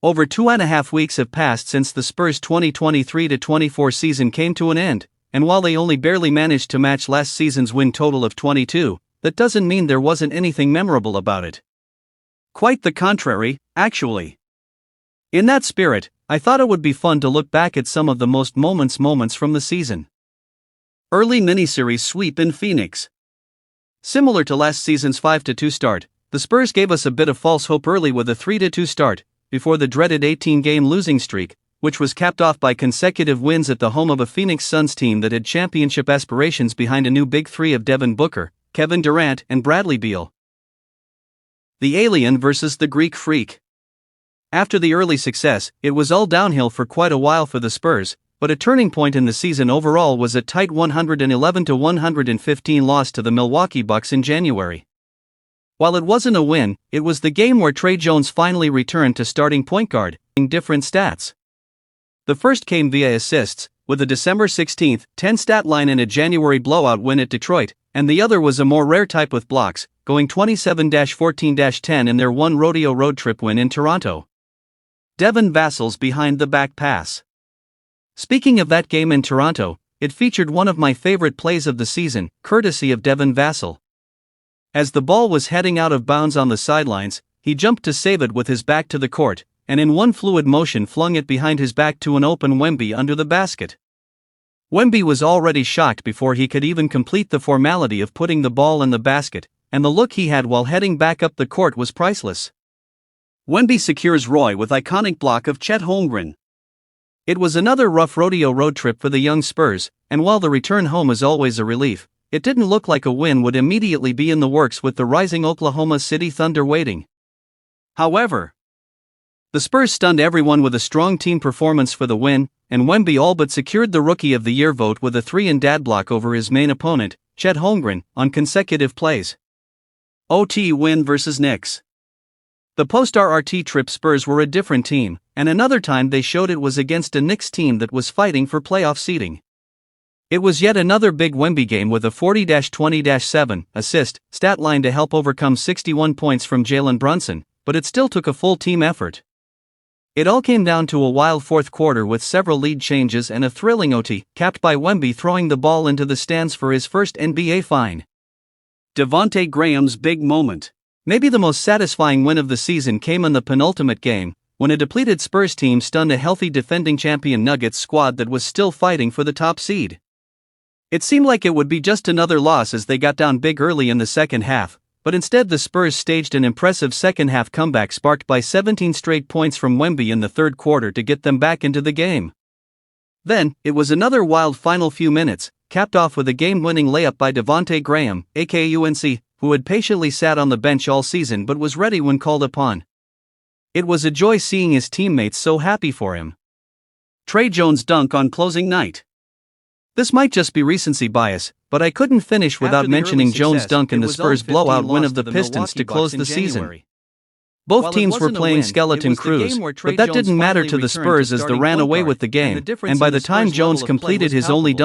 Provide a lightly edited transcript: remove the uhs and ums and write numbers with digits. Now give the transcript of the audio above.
Over 2.5 weeks have passed since the Spurs' 2023-24 season came to an end, and while they only barely managed to match last season's win total of 22, that doesn't mean there wasn't anything memorable about it. Quite the contrary, actually. In that spirit, I thought it would be fun to look back at some of the most moments from the season. Early miniseries sweep in Phoenix. Similar to last season's 5-2 start, the Spurs gave us a bit of false hope early with a 3-2 start, before the dreaded 18-game losing streak, which was capped off by consecutive wins at the home of a Phoenix Suns team that had championship aspirations behind a new big three of Devin Booker, Kevin Durant, and Bradley Beal. The alien versus the Greek freak. After the early success, it was all downhill for quite a while for the Spurs, but a turning point in the season overall was a tight 111-115 loss to the Milwaukee Bucks in January. While it wasn't a win, it was the game where Tre Jones finally returned to starting point guard, in different stats. The first came via assists, with a December 16, 10 stat line in a January blowout win at Detroit, and the other was a more rare type with blocks, going 27-14-10 in their one rodeo road trip win in Toronto. Devin Vassal's behind-the-back pass. Speaking of that game in Toronto, it featured one of my favorite plays of the season, courtesy of Devin Vassal. As the ball was heading out of bounds on the sidelines, he jumped to save it with his back to the court, and in one fluid motion flung it behind his back to an open Wemby under the basket. Wemby was already shocked before he could even complete the formality of putting the ball in the basket, and the look he had while heading back up the court was priceless. Wemby secures Roy with iconic block of Chet Holmgren. It was another rough rodeo road trip for the young Spurs, and while the return home is always a relief, it didn't look like a win would immediately be in the works with the rising Oklahoma City Thunder waiting. However, the Spurs stunned everyone with a strong team performance for the win, and Wemby all but secured the Rookie of the Year vote with a 3-and-dad block over his main opponent, Chet Holmgren, on consecutive plays. OT win versus Knicks. The post-RRT trip Spurs were a different team, and another time they showed it was against a Knicks team that was fighting for playoff seeding. It was yet another big Wemby game with a 40-20-7 assist stat line to help overcome 61 points from Jalen Brunson, but it still took a full team effort. It all came down to a wild fourth quarter with several lead changes and a thrilling OT, capped by Wemby throwing the ball into the stands for his first NBA fine. Devonte Graham's big moment. Maybe the most satisfying win of the season came in the penultimate game, when a depleted Spurs team stunned a healthy defending champion Nuggets squad that was still fighting for the top seed. It seemed like it would be just another loss as they got down big early in the second half, but instead the Spurs staged an impressive second-half comeback sparked by 17 straight points from Wemby in the third quarter to get them back into the game. Then, it was another wild final few minutes, capped off with a game-winning layup by Devonte Graham, aka UNC, who had patiently sat on the bench all season but was ready when called upon. It was a joy seeing his teammates so happy for him. Tre Jones' dunk on closing night. This might just be recency bias, but I couldn't finish without mentioning Jones' dunk in the Spurs' blowout win of the Pistons to close the season. Both teams were playing skeleton crews, but that didn't matter to the Spurs as they ran away with the game, and by the time Jones completed his only dunk